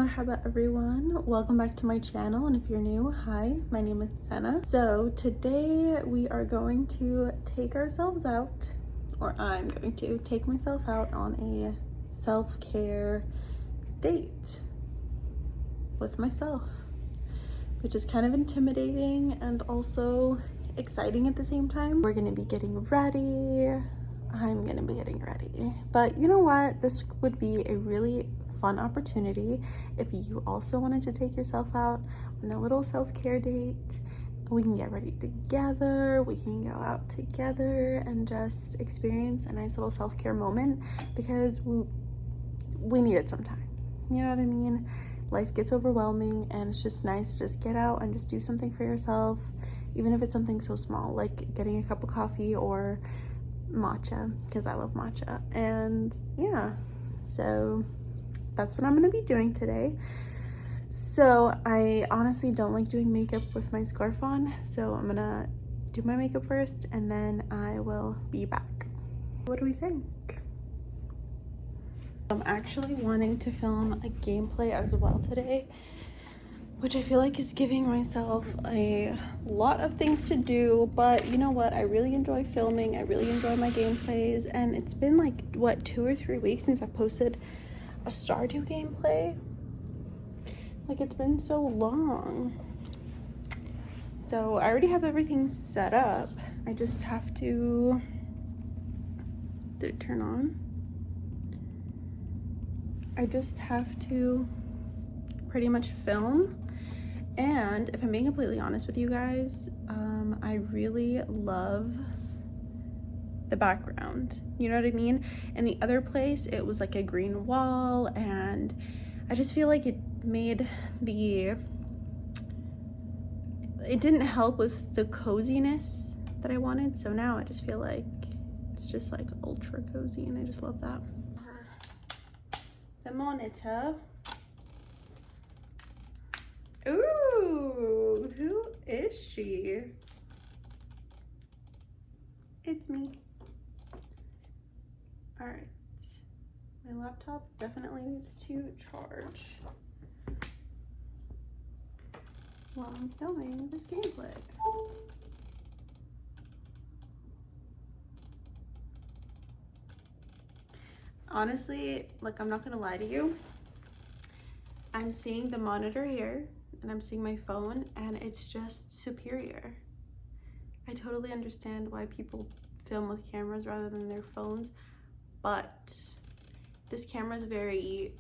Marhaba everyone, welcome back to my channel, and if you're new, hi, my name is Senna. So today we are going to take ourselves out, or I'm going to take myself out on a self-care date with myself, which is kind of intimidating and also exciting at the same time. We're gonna be getting ready. I'm gonna be getting ready, but you know what, this would be a really fun opportunity if you also wanted to take yourself out on a little self-care date. We can get ready together, we can go out together and just experience a nice little self-care moment, because we need it sometimes, you know what I mean? Life gets overwhelming and it's just nice to just get out and just do something for yourself, even if it's something so small like getting a cup of coffee or matcha, because I love matcha. And yeah, so that's what I'm gonna be doing today. So I honestly don't like doing makeup with my scarf on, so I'm gonna do my makeup first and then I will be back. What do we think? I'm actually wanting to film a gameplay as well today, which I feel like is giving myself a lot of things to do, but you know what, I really enjoy filming, I really enjoy my gameplays, and it's been like, what, 2 or 3 weeks since I posted a Stardew gameplay? Like, it's been so long. So I already have everything set up. I just have to, did it turn on? I just have to pretty much film. And if I'm being completely honest with you guys, I really love the background, you know what I mean? In the other place it was like a green wall, and I just feel like it didn't help with the coziness that I wanted. So now I just feel like it's just like ultra cozy, and I just love that. The monitor. Ooh, who is she? It's me. All right, my laptop definitely needs to charge while I'm filming this gameplay. Honestly, like, I'm not gonna lie to you, I'm seeing the monitor here and I'm seeing my phone, and it's just superior. I totally understand why people film with cameras rather than their phones, but this camera is very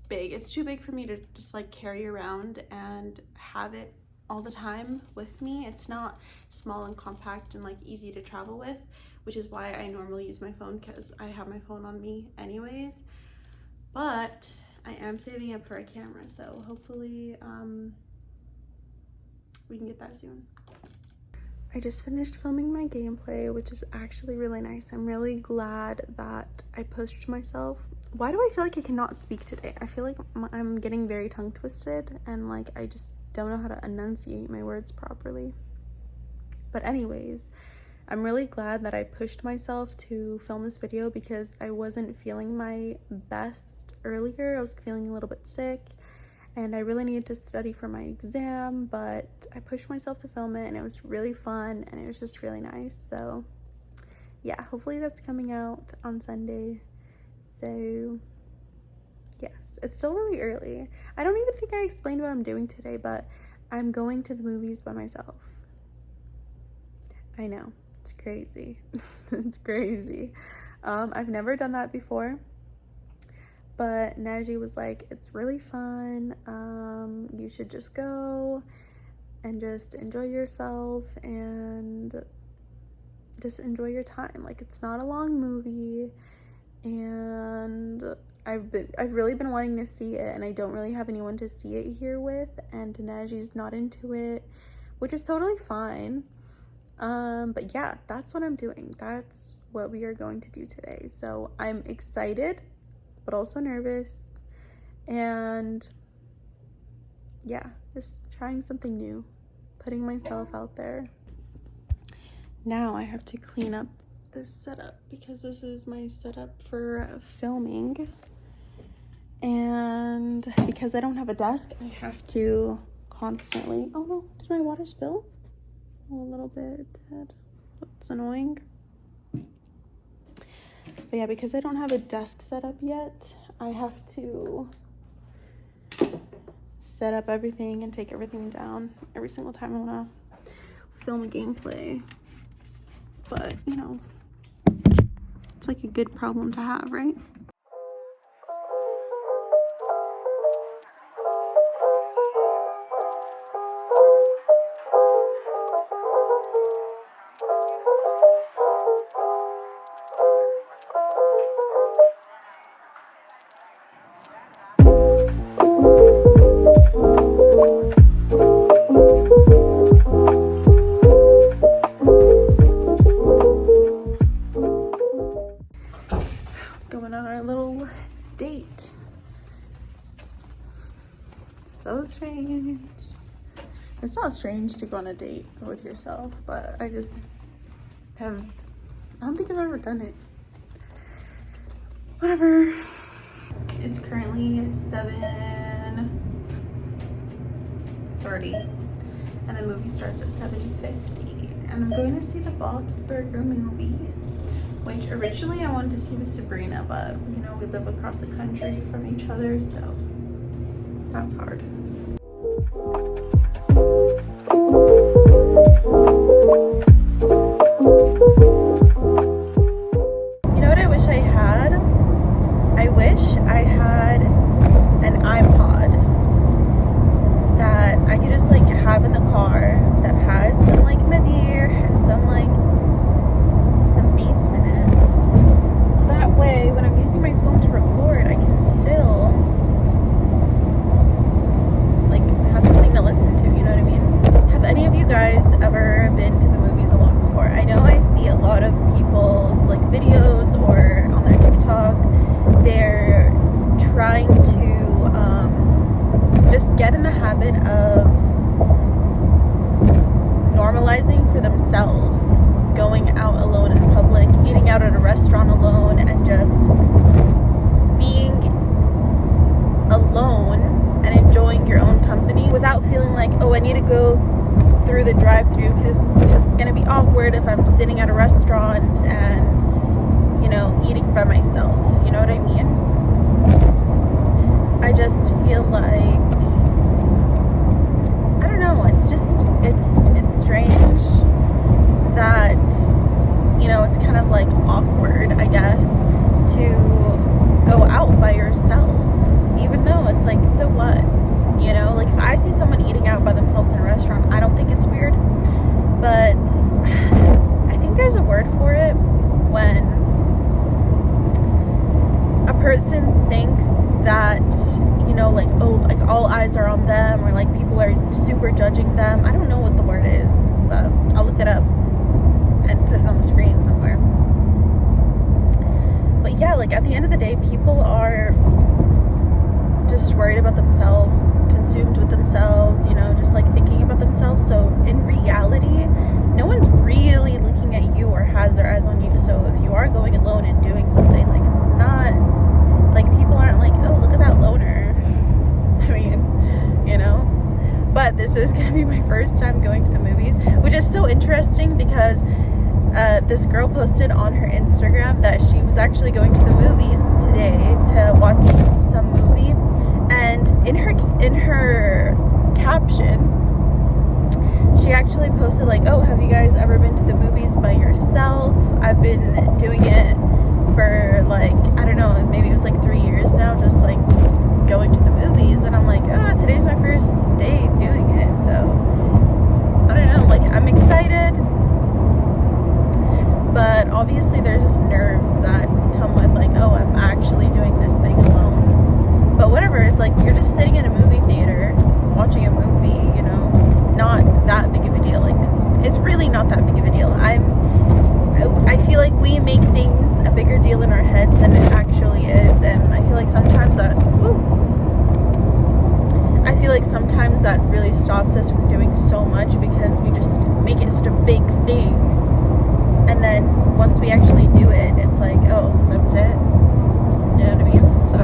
big. It's too big for me to just like carry around and have it all the time with me. It's not small and compact and like easy to travel with, which is why I normally use my phone, because I have my phone on me anyways. But I am saving up for a camera, so hopefully we can get that soon. I just finished filming my gameplay, which is actually really nice. I'm really glad that I pushed myself. Why do I feel like I cannot speak today? I feel like I'm getting very tongue twisted and like I just don't know how to enunciate my words properly. But anyways, I'm really glad that I pushed myself to film this video, because I wasn't feeling my best earlier. I was feeling a little bit sick and I really needed to study for my exam, but I pushed myself to film it and it was really fun and it was just really nice. So yeah, hopefully that's coming out on Sunday. So yes, it's still really early. I don't even think I explained what I'm doing today, but I'm going to the movies by myself. I know, it's crazy. It's crazy. I've never done that before, but Naji was like, it's really fun, you should just go and just enjoy yourself and just enjoy your time. Like, it's not a long movie, and I've really been wanting to see it, and I don't really have anyone to see it here with, and Naji's not into it, which is totally fine. But yeah, that's what I'm doing. That's what we are going to do today. So I'm excited, but also nervous, and yeah, just trying something new, putting myself out there. Now I have to clean up this setup, because this is my setup for filming, And because I don't have a desk, I have to constantly, oh no, did my water spill? Oh, a little bit did. That's annoying. But yeah, because I don't have a desk set up yet, I have to set up everything and take everything down every single time I want to film a gameplay. But, you know, it's like a good problem to have, right? Going on our little date. So strange. It's not strange to go on a date with yourself, but I don't think I've ever done it. Whatever. It's currently 7:30 and the movie starts at 7:50, and I'm going to see the Bob's Burger movie, which originally I wanted to see with Sabrina, but you know, we live across the country from each other, so that's hard. You know what I wish I had? I wish I had an iPod that I could just like have in the car that has some like Medir and some beats in it. So that way when I'm using my phone to record, I can still like have something to listen to, you know what I mean? Have any of you guys ever been to the movies alone before? I know I see a lot of people's like videos or on their TikTok, they're trying to just get in the habit of normalizing for themselves going out alone in public, eating out at a restaurant alone, and just being alone and enjoying your own company without feeling like, oh, I need to go through the drive-thru because it's going to be awkward if I'm sitting at a restaurant and, you know, eating by myself. You know what I mean? I just feel like, I don't know, it's strange that, you know, it's kind of like awkward, I guess, to go out by yourself, even though it's like, so what? You know, like if I see someone eating out by themselves in a restaurant, I don't think it's weird, but I think there's a word for it when a person thinks that, you know, like, oh, like all eyes are on them, or like people are super judging them. I don't know what the word is, but I'll look it up and put it on the screen somewhere. But yeah, like at the end of the day, people are just worried about themselves, consumed with themselves, you know, just like thinking about themselves. So in reality, no one's really looking at you or has their eyes on you. So if you are going alone and doing something, like it's not like people aren't like, oh, look at that loner. I mean, you know. But this is gonna be my first time going to the movies, which is so interesting because this girl posted on her Instagram that she was actually going to the movies today to watch some movie, and in her caption she actually posted like, oh, have you guys ever been to the movies by yourself? I've been doing it for like, I don't know, maybe it was like 3 years now, just like going to the movies. And I'm like, oh, today's my first day doing it, so I don't know, like I'm excited, but obviously there's just nerves that come with like, oh, I'm actually doing this thing alone. But whatever, it's like you're just sitting in a movie theater watching a movie, you know, it's not that big of a deal. Like it's really not that big of a deal. I feel like we make things a bigger deal in our heads than it actually is, and I feel like sometimes that really stops us from doing so much because we just make it such a big thing, and then once we actually do it, it's like, oh, that's it. You know what I mean? So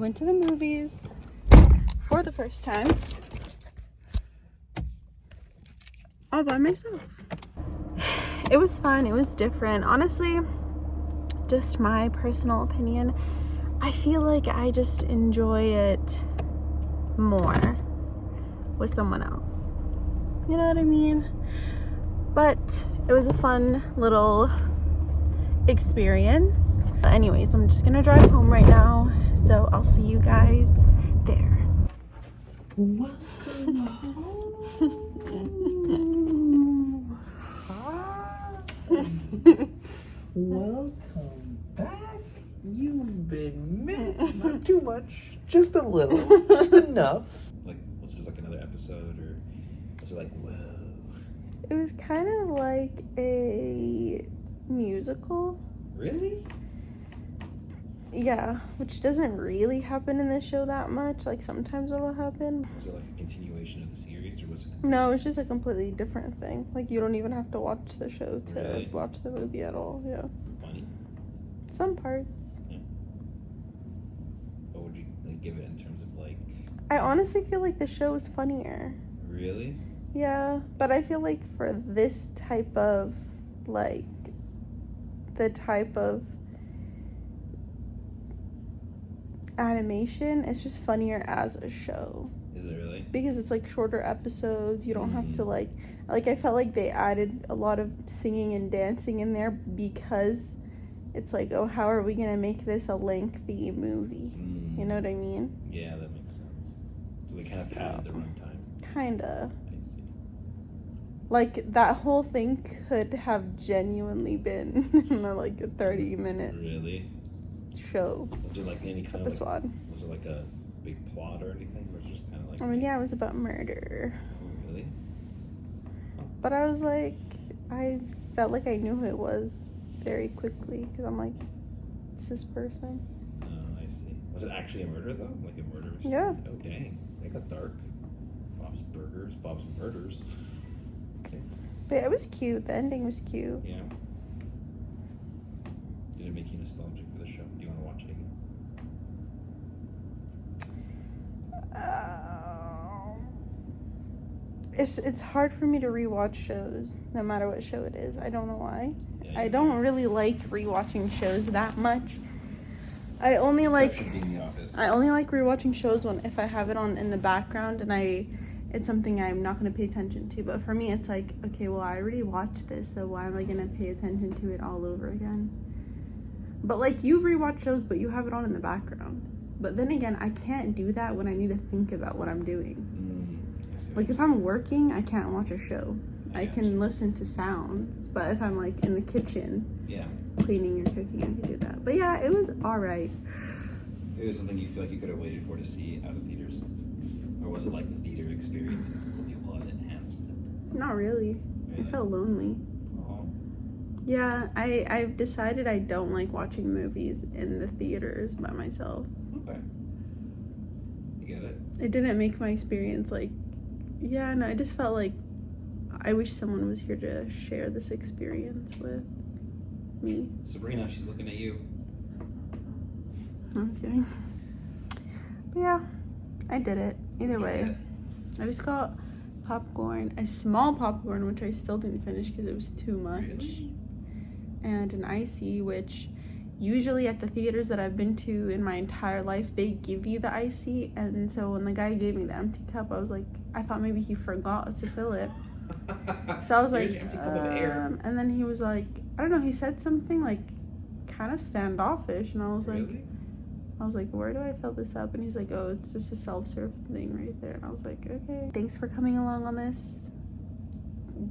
went to the movies for the first time all by myself. It was fun. It was different. Honestly, just my personal opinion, I feel like I just enjoy it more with someone else. You know what I mean? But it was a fun little experience. Anyways, I'm just gonna drive home right now, so I'll see you guys there. Welcome home. Welcome back. You've been missed. Not too much, just a little, just enough. Like, was it just like another episode, or was it like, whoa? It was kind of like a musical. Really? Yeah, which doesn't really happen in the show that much. Like, sometimes it'll happen. Was it like a continuation of the series, or was it? No, it's just a completely different thing. Like, you don't even have to watch the show to Really? watch the movie at all. Yeah. Funny? Some parts. Yeah. What would you like give it in terms of like? I honestly feel like the show is funnier. Really? Yeah, but I feel like for this type of, like, the type of animation, it's just funnier as a show. Is it really? Because it's like shorter episodes. You don't have to like I felt like they added a lot of singing and dancing in there because it's like, oh, how are we gonna make this a lengthy movie? You know what I mean? Yeah, that makes sense. So they kind of padded the runtime. Kinda. I see. Like, that whole thing could have genuinely been like a 30-minute Really? show. Was there like any kind of Episode. was it like a big plot or anything? Or was it just kind of like? I mean, yeah, it was about murder. Oh, really? But I was like, I felt like I knew who it was very quickly because I'm like, it's this person. Oh, I see. Was it actually a murder though? Like a murder? Yeah. Oh, dang. They got dark. Bob's Burgers, Bob's Murders. Thanks. But yeah, it was cute. The ending was cute. Yeah. Did it make you nostalgic for the show? Do you want to watch it again? It's hard for me to rewatch shows, no matter what show it is. I don't know why. Yeah, I don't really like rewatching shows that much. I only like rewatching shows when if I have it on in the background and it's something I'm not going to pay attention to. But for me, it's like, okay, well, I already watched this, so why am I going to pay attention to it all over again? But like, you rewatch shows, but you have it on in the background. But then again, I can't do that when I need to think about what I'm doing. Like, if I'm working, I can't watch a show. I can listen to sounds, but if I'm like in the kitchen, cleaning or cooking, I can do that. But yeah, it was all right. It was something you feel like you could have waited for to see out of theaters, or was it like the theater experience and the people had enhanced it? Not really. I felt lonely. Oh. Yeah, I've decided I don't like watching movies in the theaters by myself. Okay. You get it? It didn't make my experience like, yeah, no, I just felt like I wish someone was here to share this experience with me. Sabrina, she's looking at you. I'm just kidding. But yeah, I did it. Either way, I just got popcorn, a small popcorn, which I still didn't finish because it was too much. Really? And an icy, which usually at the theaters that I've been to in my entire life, they give you the icy. And so when the guy gave me the empty cup, I was like, I thought maybe he forgot to fill it. So I was like, empty cup of air. And then he was like, I don't know, he said something like kind of standoffish, and I was Really? like, where do I fill this up? And he's like, oh, it's just a self-serve thing right there. And I was like, okay. Thanks for coming along on this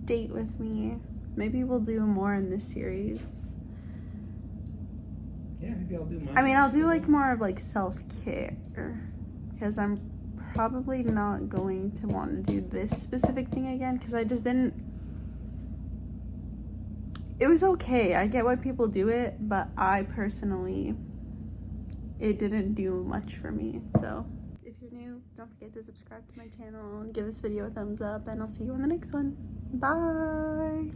date with me. Maybe we'll do more in this series. Yeah, maybe I'll do mine. I mean, I'll do like more of like self-care, because I'm probably not going to want to do this specific thing again, because I just didn't. It was okay. I get why people do it, but I personally, it didn't do much for me. So if you're new, don't forget to subscribe to my channel, give this video a thumbs up, and I'll see you on the next one. Bye.